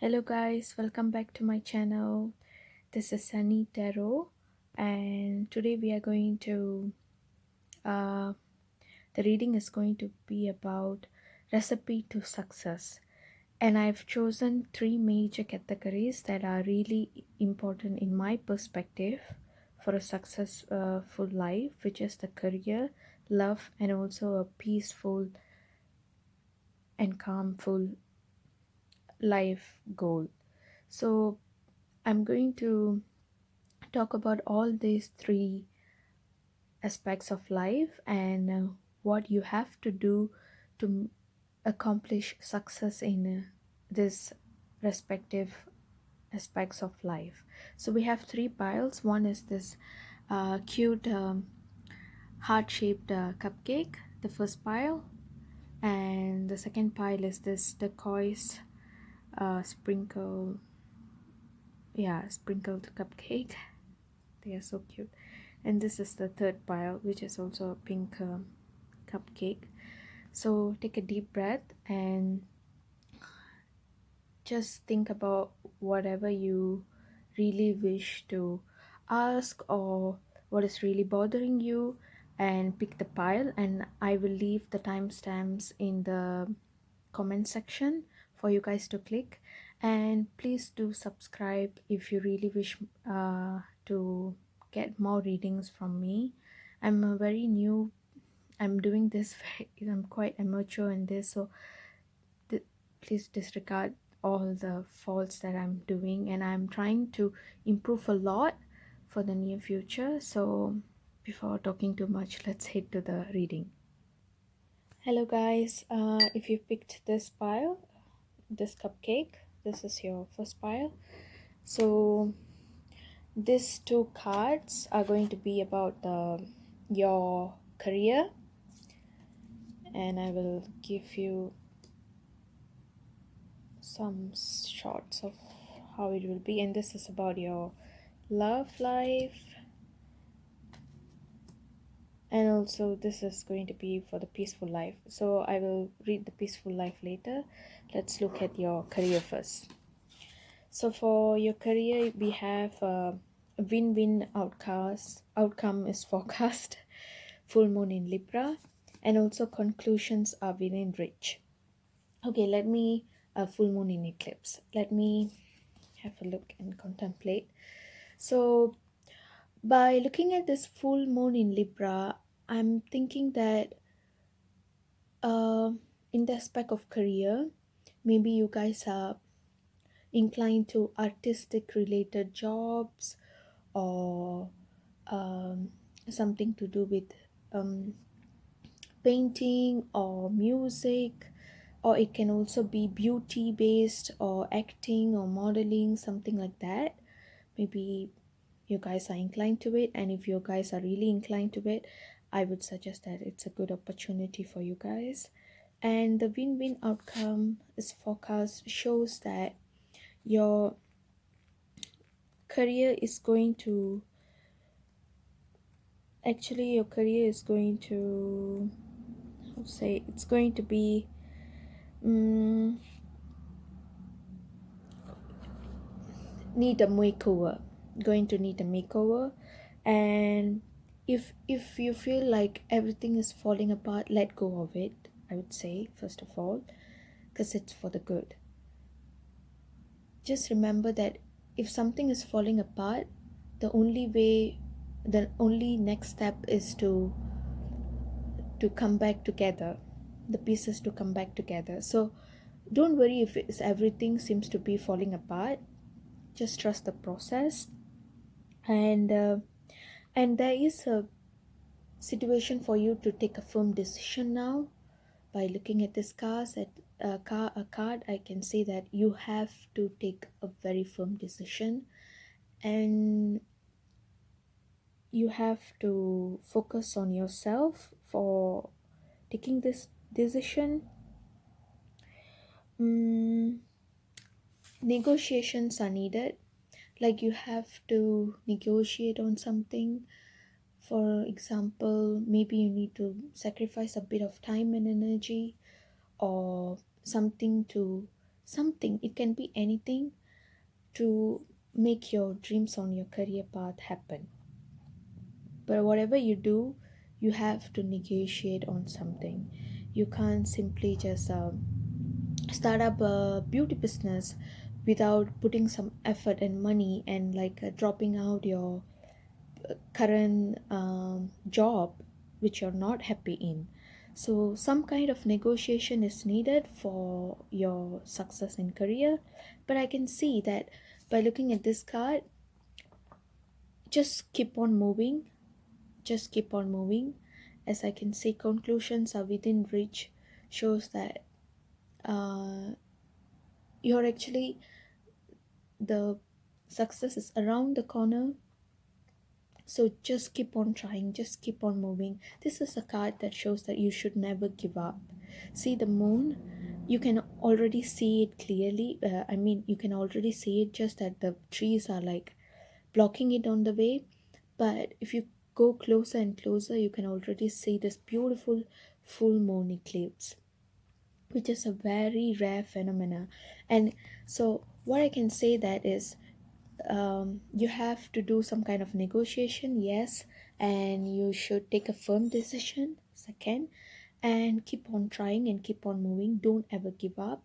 Hello guys, welcome back to my channel. This is Sunny Tarot, and today we are going to the reading is going to be about recipe to success. And I've chosen three major categories that are really important in my perspective for a successful life, which is the career, love, and also a peaceful and calmful life goal. So I'm going to talk about all these three aspects of life and what you have to do to accomplish success in this respective aspects of life. So we have three piles. One is this cute heart-shaped cupcake, the first pile, and the second pile is this turquoise sprinkle, yeah, sprinkled cupcake. They are so cute. And this is the third pile, which is also a pink cupcake. So take a deep breath and just think about whatever you really wish to ask or what is really bothering you, and pick the pile. And I will leave the timestamps in the comment section for you guys to click. And please do subscribe if you really wish to get more readings from me. I'm a very new, I'm doing this I'm quite amateur in this, so please disregard all the faults that I'm doing, and I'm trying to improve a lot for the near future. So before talking too much, let's head to the reading. Hello guys, if you picked this pile, this cupcake, this is your first pile. So these two cards are going to be about your career, and I will give you some shots of how it will be. And this is about your love life, and also this is going to be for the peaceful life. So I will read the peaceful life later. Let's look at your career first. So for your career, we have a win-win outcome is forecast, full moon in Libra, and also conclusions are within reach. Okay, let me full moon in eclipse. Let me have a look and contemplate. So by looking at this full moon in Libra, I'm thinking that uh, in the aspect of career, maybe you guys are inclined to artistic related jobs, or something to do with um, painting or music, or it can also be beauty based or acting or modeling, something like that. Maybe you guys are inclined to it, and if you guys are really inclined to it, I would suggest that it's a good opportunity for you guys. And the win-win outcome is forecast shows that your career is going to your career is going to, how to say, it's going to be um, need a makeover, going to need a makeover. And if you feel like everything is falling apart, let go of it, I would say, first of all, because it's for the good. Just remember that if something is falling apart, the only way, the only next step is to come back together, the pieces to come back together. So don't worry if everything seems to be falling apart. Just trust the process. And there is a situation for you to take a firm decision now. By looking at this card, I can say that you have to take a very firm decision, and you have to focus on yourself for taking this decision. mm, Negotiations are needed, like you have to negotiate on something. For example, maybe you need to sacrifice a bit of time and energy, or something to something. It can be anything to make your dreams on your career path happen. But whatever you do, you have to negotiate on something. You can't simply just start up a beauty business without putting some effort and money, and like dropping out your current job which you're not happy in. So some kind of negotiation is needed for your success in career. But I can see that by looking at this card, just keep on moving, just keep on moving. As I can see, conclusions are within reach, shows that uh, you're actually, the success is around the corner. So just keep on trying, just keep on moving. This is a card that shows that you should never give up. See the moon, you can already see it clearly. I mean, you can already see it, just that the trees are like blocking it on the way. But if you go closer and closer, you can already see this beautiful full moon eclipse, which is a very rare phenomena. And so what I can say that is, you have to do some kind of negotiation, yes, and you should take a firm decision, second, and keep on trying and keep on moving. Don't ever give up.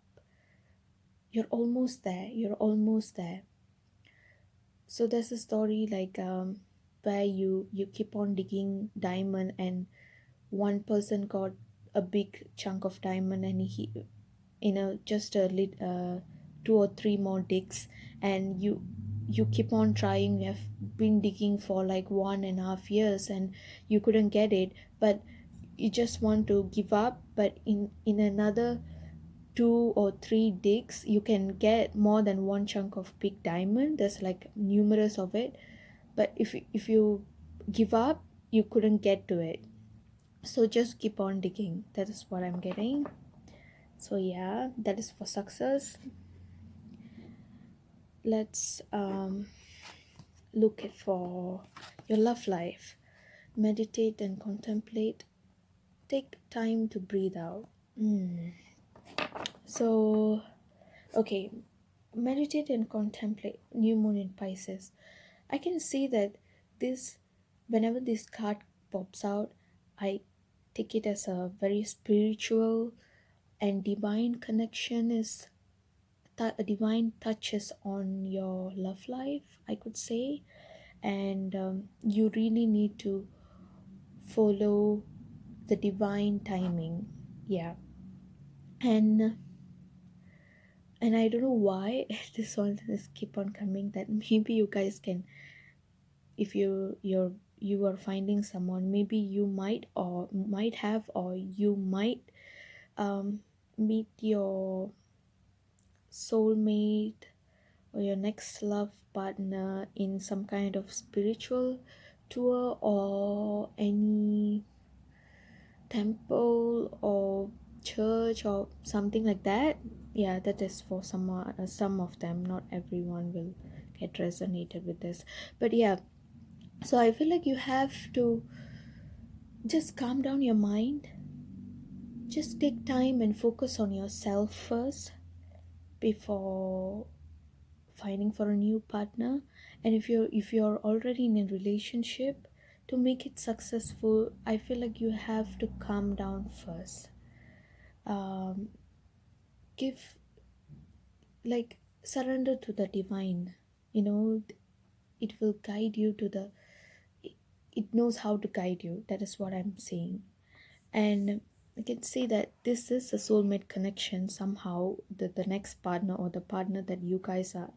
You're almost there, you're almost there. So there's a story like, where you keep on digging diamond, and one person got a big chunk of diamond, and he, just a two or three more digs, and you keep on trying. You have been digging for like 1.5 years and you couldn't get it, but you just want to give up. But in another 2 or 3 digs, you can get more than one chunk of big diamond. There's like numerous of it. But if you give up, you couldn't get to it. So just keep on digging. That is what I'm getting. So yeah, that is for success. Let's look at for your love life. Meditate and contemplate. Take time to breathe out. So okay, meditate and contemplate. New moon in Pisces. I can see that this, whenever this card pops out, I take it as a very spiritual and divine connection, is a divine touches on your love life, I could say. And you really need to follow the divine timing. Yeah. And I don't know why this one is keep on coming, that maybe you guys can, if you are finding someone, maybe you might or might have, or you might um meet your soulmate or your next love partner in some kind of spiritual tour, or any temple or church or something like that. Yeah, that is for some of them. Not everyone will get resonated with this, but yeah. So I feel like you have to just calm down your mind, just take time and focus on yourself first before finding for a new partner. And if you're already in a relationship, to make it successful, I feel like you have to calm down first. um, Give, like, surrender to the divine. you know it will guide you to the, it knows how to guide you. That is what I'm saying. And I can see that this is a soulmate connection somehow. The next partner, or the partner that you guys are,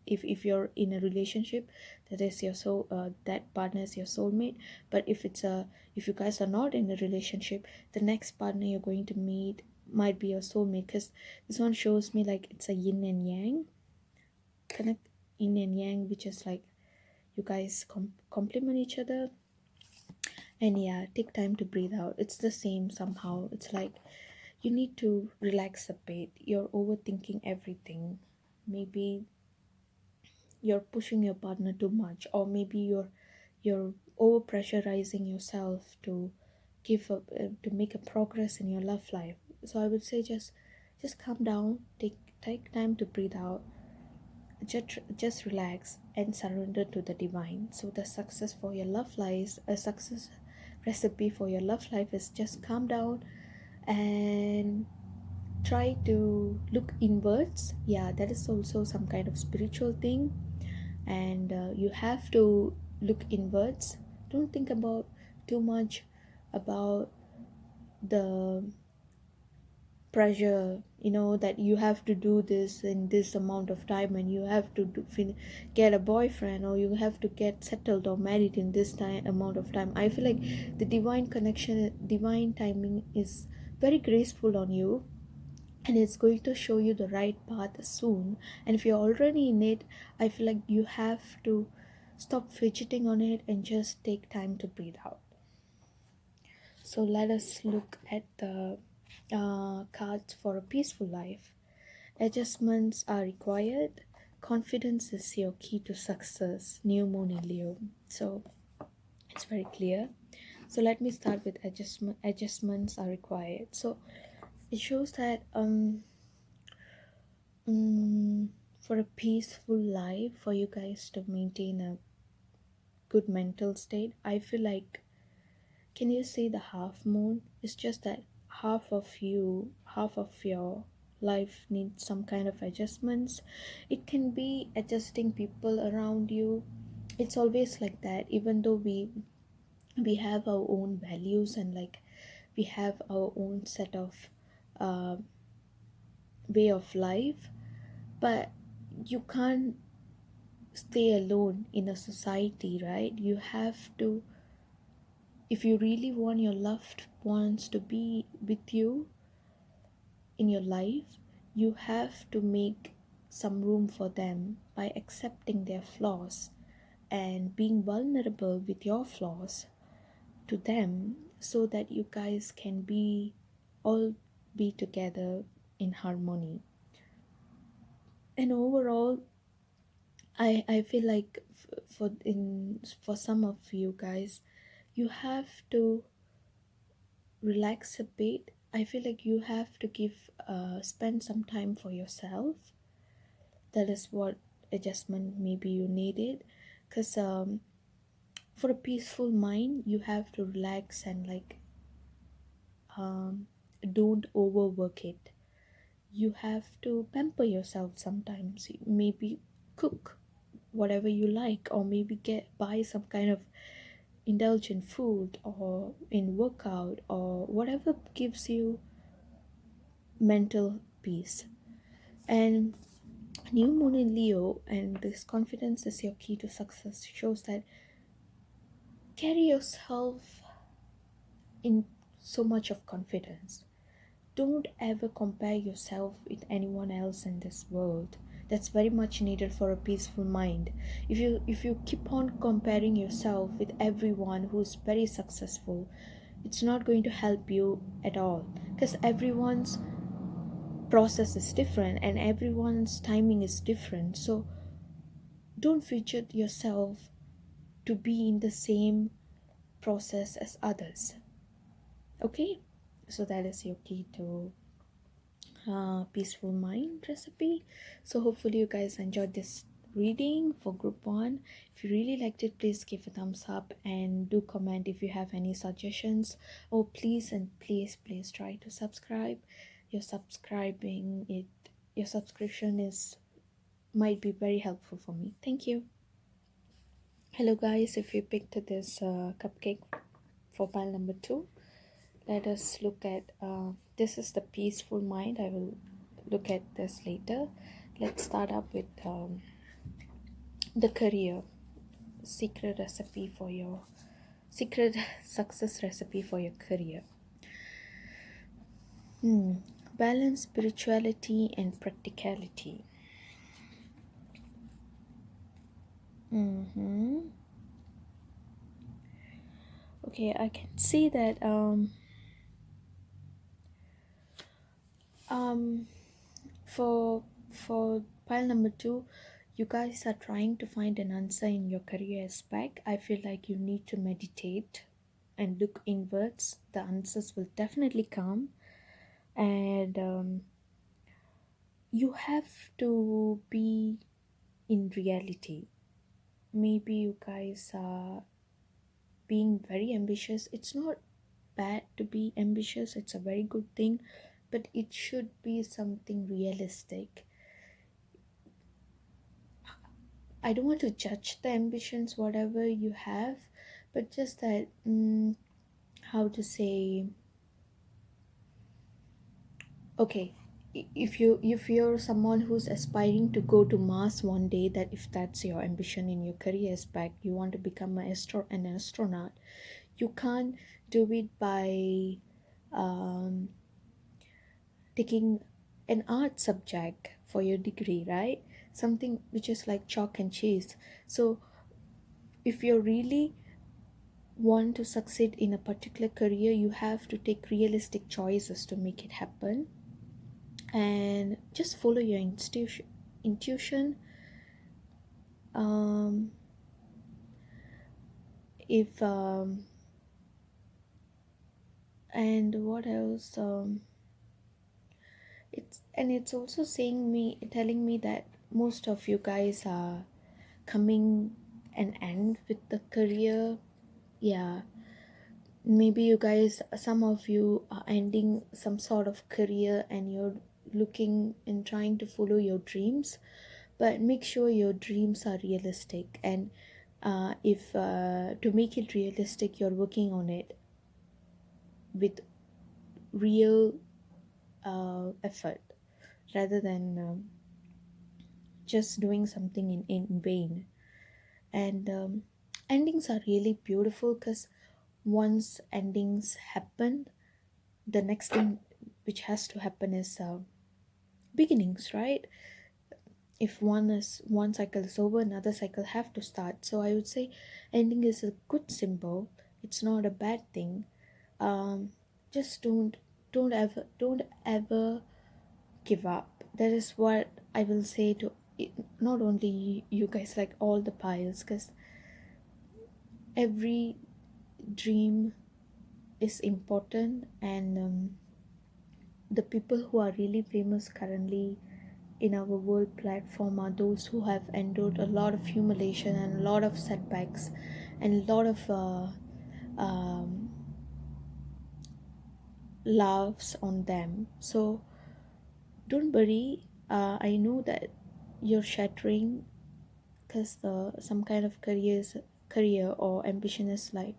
if you're in a relationship, that is your soul, that partner is your soulmate. But if you guys are not in a relationship, the next partner you're going to meet might be your soulmate, because this one shows me like it's a yin and yang connect, yin and yang, which is like you guys complement each other. And yeah, take time to breathe out. It's the same somehow. It's like you need to relax a bit. You're overthinking everything. Maybe you're pushing your partner too much, or maybe you're over pressurizing yourself to give up, to make a progress in your love life. So I would say just calm down, take take time to breathe out, just relax and surrender to the divine. So the success for your love life, a success recipe for your love life is just calm down and try to look inwards. Yeah, that is also some kind of spiritual thing. And you have to look inwards. Don't think about too much about the pressure, that you have to do this in this amount of time, and you have to get a boyfriend, or you have to get settled or married in this time amount of time. I feel like the divine connection, divine timing is very graceful on you, and it's going to show you the right path soon. And if you're already in it, I feel like you have to stop fidgeting on it and just take time to breathe out. So let us look at the cards for a peaceful life. Adjustments are required. Confidence is your key to success. New moon in Leo. So it's very clear. So let me start with adjustments are required. So it shows that for a peaceful life, for you guys to maintain a good mental state, I feel like, can you see the half moon? It's just that half of your life needs some kind of adjustments. It can be adjusting people around you. It's always like that. Even though we have our own values, and like we have our own set of uh, way of life, but you can't stay alone in a society, right? You have to, if you really want your loved ones to be with you in your life, you have to make some room for them by accepting their flaws and being vulnerable with your flaws to them, so that you guys can be all be together in harmony. And overall, I feel like for some of you guys, you have to relax a bit. I feel like you have to spend some time for yourself. That is what adjustment maybe you needed, because for a peaceful mind, you have to relax and like don't overwork it. You have to pamper yourself sometimes. Maybe cook whatever you like, or maybe get buy some kind of indulgent food, or in workout, or whatever gives you mental peace. And new moon in Leo, and this confidence is your key to success, shows that carry yourself in so much of confidence. Don't ever compare yourself with anyone else in this world. That's very much needed for a peaceful mind. If you keep on comparing yourself with everyone who's very successful, it's not going to help you at all, because everyone's process is different and everyone's timing is different. So don't fidget yourself to be in the same process as others. Okay, so that is your key to peaceful mind recipe. So hopefully you guys enjoyed this reading for group 1. If you really liked it, please give a thumbs up and do comment if you have any suggestions. Oh, please and please try to subscribe. Your subscription is might be very helpful for me. Thank you. Hello guys, if you picked this cupcake for pile number 2, let us look at this is the peaceful mind. I will look at this later. Let's start up with the career secret success recipe for your career. Balance spirituality and practicality. Okay, I can see that for pile number 2, you guys are trying to find an answer in your career aspect. I feel like you need to meditate and look inwards. The answers will definitely come. And you have to be in reality. Maybe you guys are being very ambitious. It's not bad to be ambitious, it's a very good thing, but it should be something realistic. I don't want to judge the ambitions, whatever you have, but just that, how to say, okay, if you're someone who's aspiring to go to Mars one day, that if that's your ambition in your career aspect, you want to become an astronaut, you can't do it by um, taking an art subject for your degree, right? Something which is like chalk and cheese. So if you really want to succeed in a particular career, you have to take realistic choices to make it happen, and just follow your intuition. um if And what else, it's also telling me that most of you guys are coming an end with the career. Yeah, maybe you guys, some of you are ending some sort of career and you're looking and trying to follow your dreams, but make sure your dreams are realistic. And if to make it realistic, you're working on it with real effort, rather than just doing something in vain. And endings are really beautiful, because once endings happen, the next thing which has to happen is beginnings, right? If one cycle is over, another cycle have to start. So I would say ending is a good symbol. It's not a bad thing. Just don't ever give up. That is what I will say to not only you guys, like all the piles, because every dream is important. And the people who are really famous currently in our world platform are those who have endured a lot of humiliation and a lot of setbacks and a lot of um, laughs on them. So don't worry. I know that you're shattering, because the some kind of career or ambition is like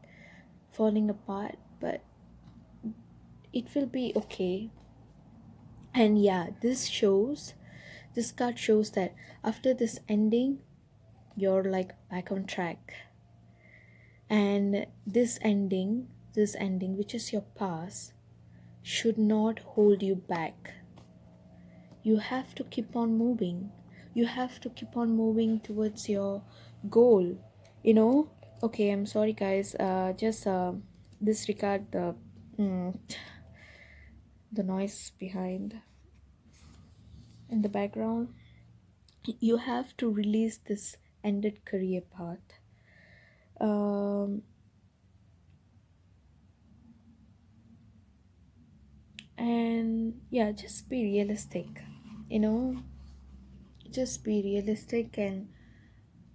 falling apart, but it will be okay. And yeah, this card shows that after this ending, you're like back on track. And this ending, which is your past, should not hold you back. You have to keep on moving. You have to keep on moving towards your goal, you know. Okay, I'm sorry guys, just disregard mm, the noise behind in the background. You have to release this ended career path. um, and yeah, just be realistic, you know. Just be realistic and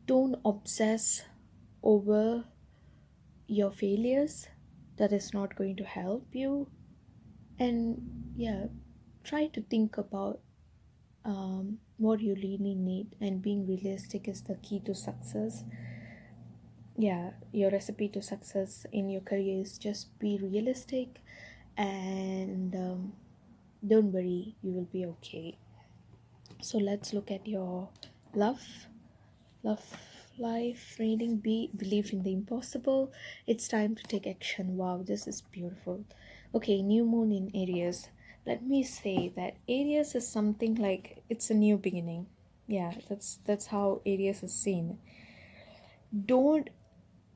don't obsess over your failures. That is not going to help you. And yeah, try to think about what you really need, and being realistic is the key to success. Yeah, your recipe to success in your career is just be realistic. And don't worry, you will be okay. So let's look at your love love life reading. Be believe in the impossible. It's time to take action. Wow, this is beautiful. Okay, new moon in Aries. Let me say that Aries is something like it's a new beginning. Yeah, that's how Aries is seen. Don't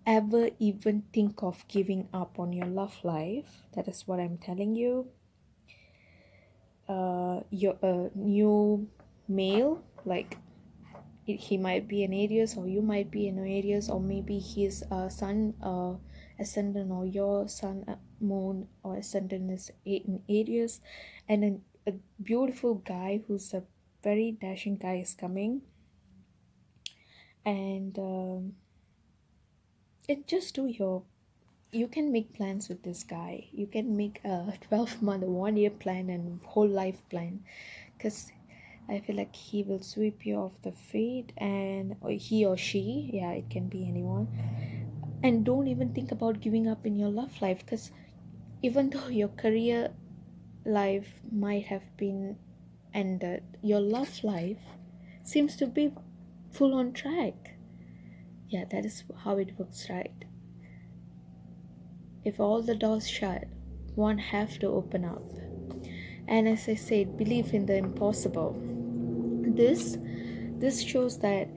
ever even think of giving up on your love life. That is what I'm telling you. You're a new male, like he might be an Aries, or you might be an Aries, or maybe his sun ascendant, or your sun moon or ascendant is in Aries, and a beautiful guy who's a very dashing guy is coming, and it just do your you can make plans with this guy. You can make a 12-month, 1 year plan and whole life plan, because I feel like he will sweep you off the feet, and or he or she, yeah, it can be anyone. And don't even think about giving up in your love life, because even though your career life might have been ended, your love life seems to be full on track. Yeah, that is how it works, right? If all the doors shut, one have to open up. And as I said, believe in the impossible. This shows that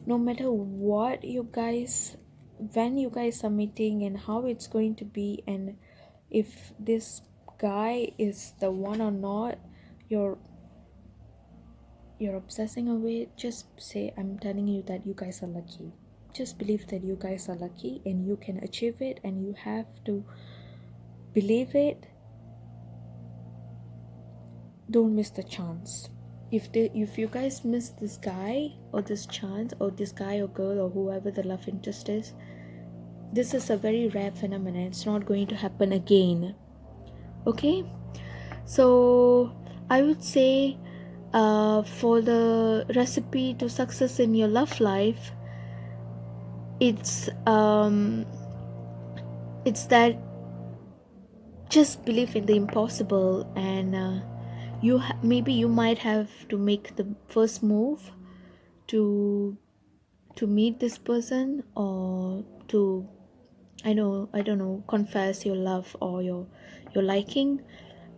no matter what you guys, when you guys are meeting and how it's going to be, and if this guy is the one or not, you're you're obsessing away, just say, I'm telling you that you guys are lucky. Just believe that you guys are lucky and you can achieve it, and you have to believe it. Don't miss the chance. If you guys miss this guy or this chance, or this guy or girl or whoever the love interest is, this is a very rare phenomenon. It's not going to happen again. Okay, so I would say, for the recipe to success in your love life, it's that just believe in the impossible, and maybe you might have to make the first move to meet this person, or to, I don't know, confess your love or your liking.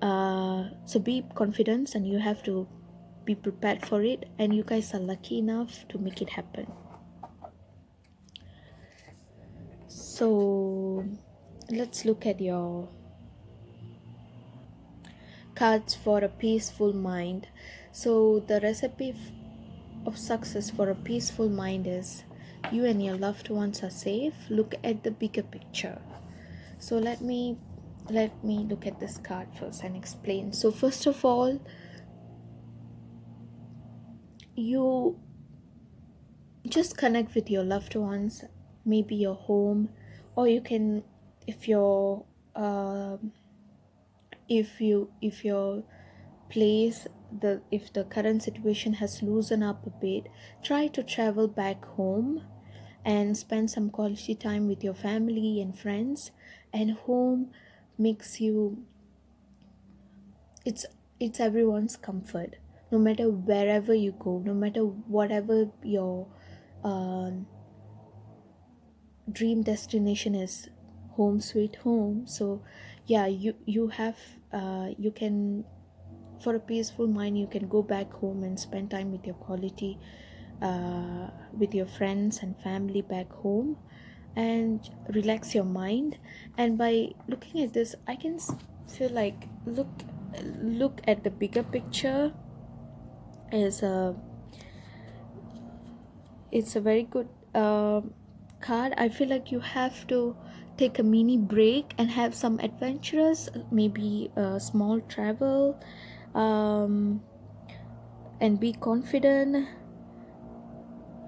So be confident, and you have to be prepared for it, and you guys are lucky enough to make it happen. So let's look at your cards for a peaceful mind. So the recipe of success for a peaceful mind is, you and your loved ones are safe. Look at the bigger picture. So let me look at this card first and explain. So first of all, you just connect with your loved ones, maybe your home, or you can, if you're if your place, the if the current situation has loosened up a bit, try to travel back home and spend some quality time with your family and friends. And home makes you, it's everyone's comfort. No matter wherever you go, no matter whatever your dream destination is, home sweet home. So yeah, you have you can, for a peaceful mind, you can go back home and spend time with your quality, with your friends and family back home, and relax your mind. And by looking at this, I can feel like, look at the bigger picture. Is a It's a very good card. I feel like you have to take a mini break and have some adventurous, maybe a small travel, um, and be confident.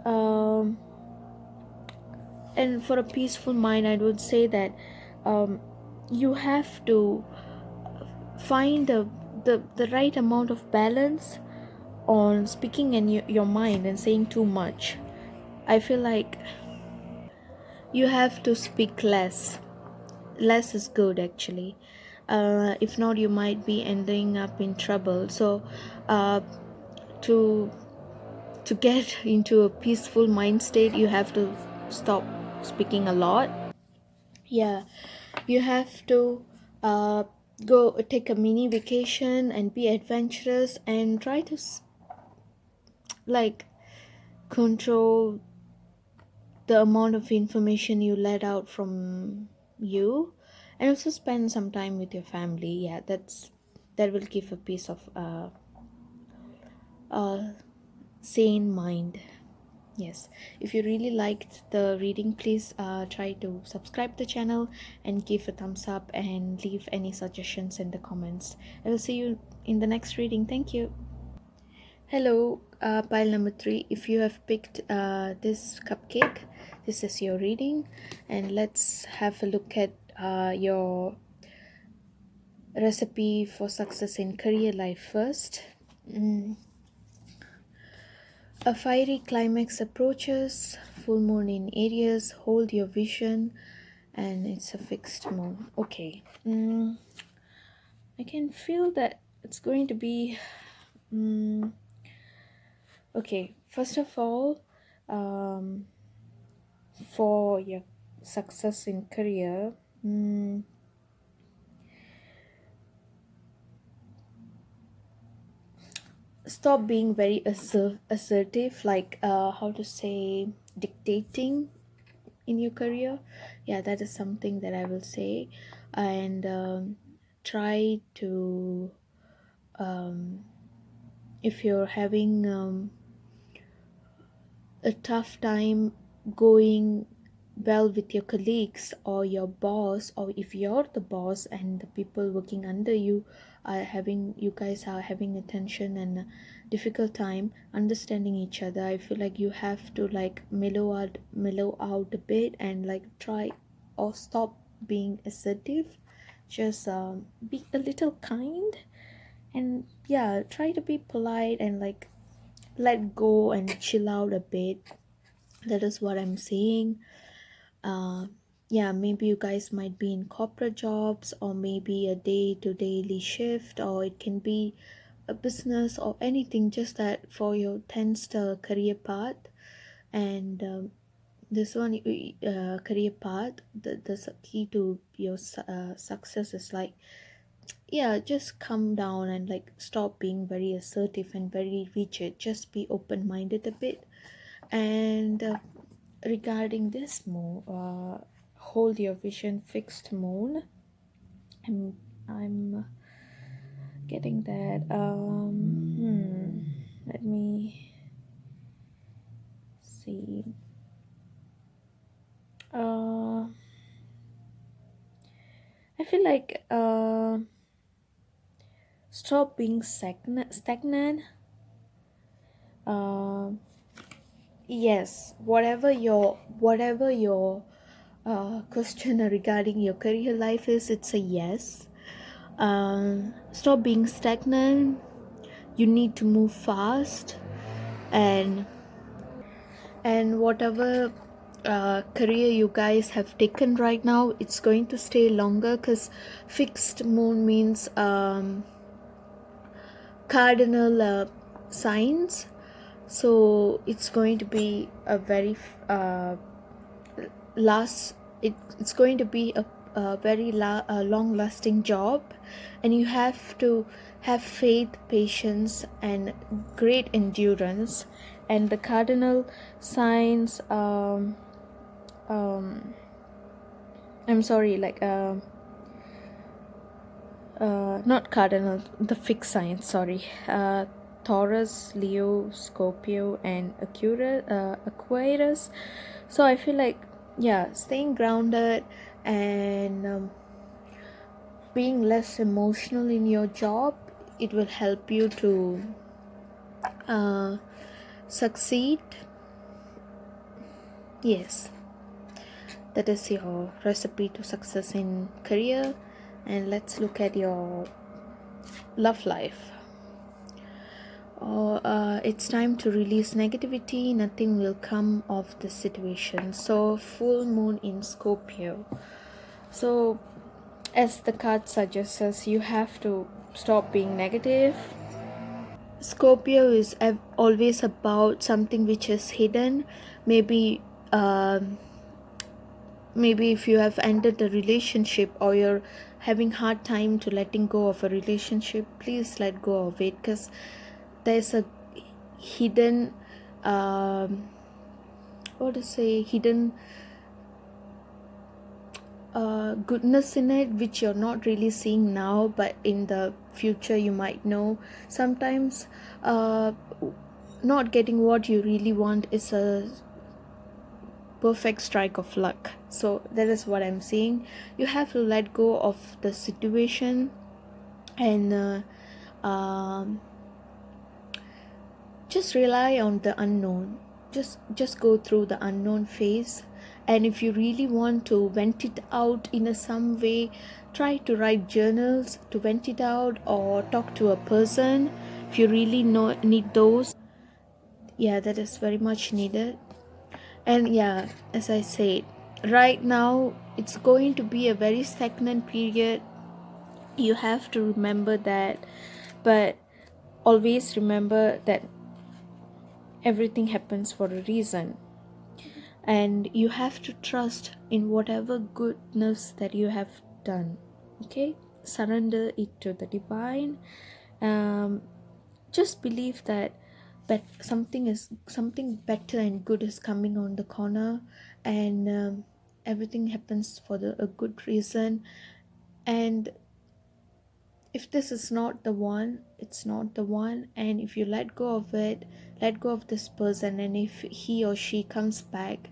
Um, and for a peaceful mind, I would say that you have to find the right amount of balance on speaking in your mind and saying too much. I feel like you have to speak less. Less is good, actually. If not, you might be ending up in trouble. So uh, to get into a peaceful mind state, you have to stop speaking a lot. Yeah, you have to uh, go take a mini vacation and be adventurous, and try to like control the amount of information you let out from you, and also spend some time with your family. Yeah, that will give a piece of sane mind. Yes, if you really liked the reading, please try to subscribe the channel and give a thumbs up, and leave any suggestions in the comments. I will see you in the next reading. Thank you. Hello, pile number 3. If you have picked this cupcake, this is your reading, and let's have a look at your recipe for success in career life first. A fiery climax approaches, full moon in Aries, hold your vision, and it's a fixed moon. Okay. I can feel that it's going to be. Okay, first of all, um, for your success in career, stop being very assertive, like how to say, dictating in your career. Yeah, that is something that I will say. And try to, if you're having a tough time going well with your colleagues or your boss, or if you're the boss and the people working under you are having, you guys are having a tension and a difficult time understanding each other, I feel like you have to like mellow out a bit and like try or stop being assertive. Just be a little kind, and yeah, try to be polite and like let go and chill out a bit. That is what I'm saying. uh yeah, maybe you guys might be in corporate jobs, or maybe a day to daily shift, or it can be a business or anything, just that for your 10-star career path. And this one, career path, the key to your success is like, yeah, just come down and like stop being very assertive and very rigid, just be open-minded a bit. And regarding this moon, hold your vision, fixed moon, I'm getting that. Let me see. I feel like stop being stagnant. uh, yes, whatever your question regarding your career life is, it's a yes. Stop being stagnant. You need to move fast. And whatever career you guys have taken right now, it's going to stay longer, because fixed moon means cardinal signs. So it's going to be a very last it's going to be a very long lasting job, and you have to have faith, patience, and great endurance. And the cardinal signs, I'm sorry, like not cardinal, the fixed signs, sorry. Taurus, Leo, Scorpio, and Aquarius. So I feel like, yeah, staying grounded and being less emotional in your job, it will help you to succeed. Yes, that is your recipe to success in career. And let's look at your love life. It's time to release negativity. Nothing will come of the situation. So full moon in Scorpio. So as the card suggests us, you have to stop being negative. Scorpio is always about something which is hidden. Maybe maybe if you have ended a relationship, or you're having hard time to letting go of a relationship, please let go of it, because there's a hidden what to say, hidden goodness in it, which you're not really seeing now, but in the future you might know. Sometimes not getting what you really want is a perfect strike of luck. So that is what I'm saying. You have to let go of the situation, and just rely on the unknown. Just go through the unknown phase, and if you really want to vent it out in a some way, try to write journals to vent it out, or talk to a person if you really need those. Yeah, that is very much needed. And yeah, as I said, right now it's going to be a very stagnant period. You have to remember that, but always remember that everything happens for a reason, and you have to trust in whatever goodness that you have done. Okay, surrender it to the divine. um, just believe that something better and good is coming on the corner, and everything happens for a good reason. And if this is not the one, it's not the one. And if you let go of it, let go of this person, and if he or she comes back,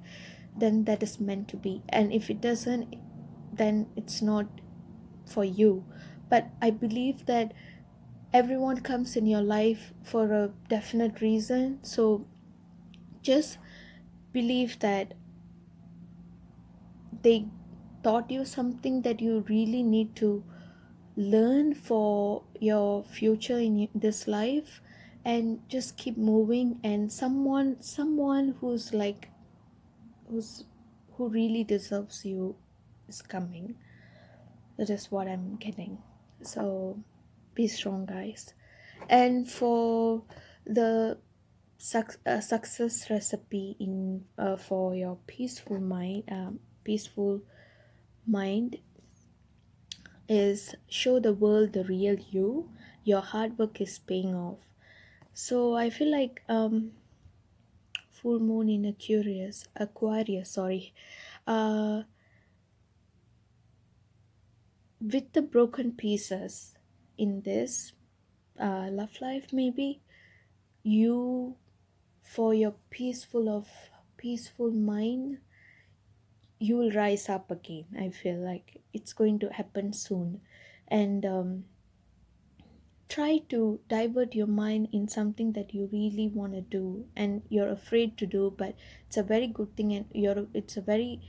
then that is meant to be. And if it doesn't, then it's not for you. But I believe that everyone comes in your life for a definite reason. So just believe that they taught you something that you really need to learn for your future in this life, and just keep moving. And someone who's like who's who really deserves you is coming. That is what I'm getting. So be strong, guys. And for the success recipe in for your peaceful mind is: show the world the real you. Your hard work is paying off. So I feel like full moon in Aquarius, sorry. Uh, with the broken pieces in this love life, maybe you, for your peaceful mind, you will rise up again. I feel like it's going to happen soon. And try to divert your mind in something that you really want to do and you're afraid to do, but it's a very good thing, and it's a very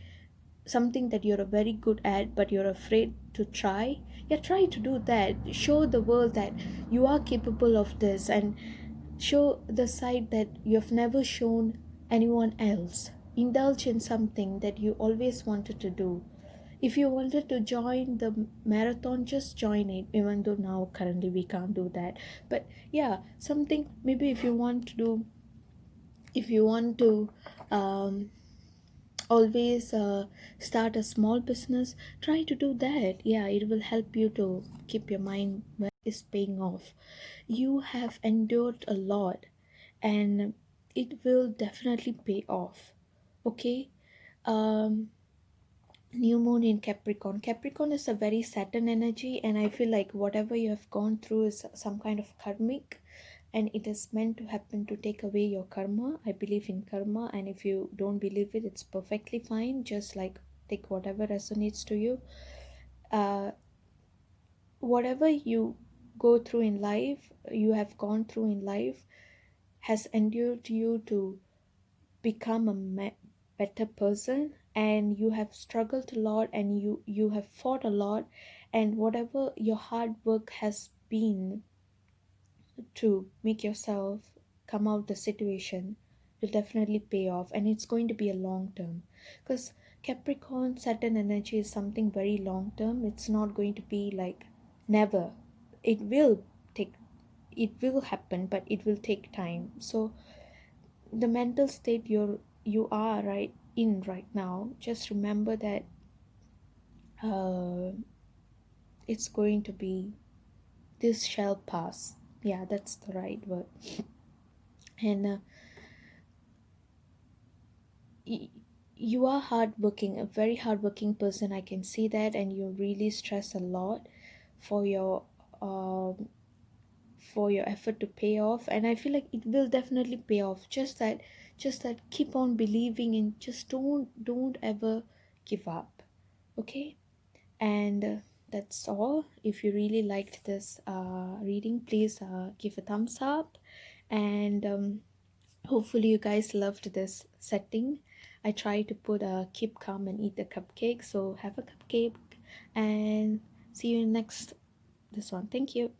something that you're very good at, but you're afraid to try. Yeah, try to do that. Show the world that you are capable of this, and show the side that you've never shown anyone else. Indulge in something that you always wanted to do. If you wanted to join the marathon, just join it, even though now currently we can't do that. But yeah, something, maybe if you want to um, always start a small business, try to do that. Yeah, it will help you to keep your mind where is paying off. You have endured a lot, and it will definitely pay off. Okay. um New moon in Capricorn is a very Saturn energy, and I feel like whatever you have gone through is some kind of karmic, and it is meant to happen to take away your karma. I believe in karma, and if you don't believe it, it's perfectly fine. Just like take whatever resonates to you. Whatever you go through in life, you have gone through in life, has endured you to become a better person, and you have struggled a lot, and you have fought a lot, and whatever your hard work has been to make yourself come out the situation will definitely pay off, and it's going to be a long term, because Capricorn Saturn energy is something very long term. It's not going to be like never. It will take, it will happen, but it will take time. So the mental state you are right now, just remember that uh, it's going to be, this shall pass. Yeah, that's the right word. And y- you are hardworking, a very hardworking person, I can see that, and you really stress a lot for your um for your effort to pay off, and I feel like it will definitely pay off. Just that keep on believing, and just don't ever give up. Okay. And that's all. If you really liked this reading, please give a thumbs up, And hopefully you guys loved this setting. I try to put a keep calm and eat the cupcake. So have a cupcake and see you in next this one. Thank you.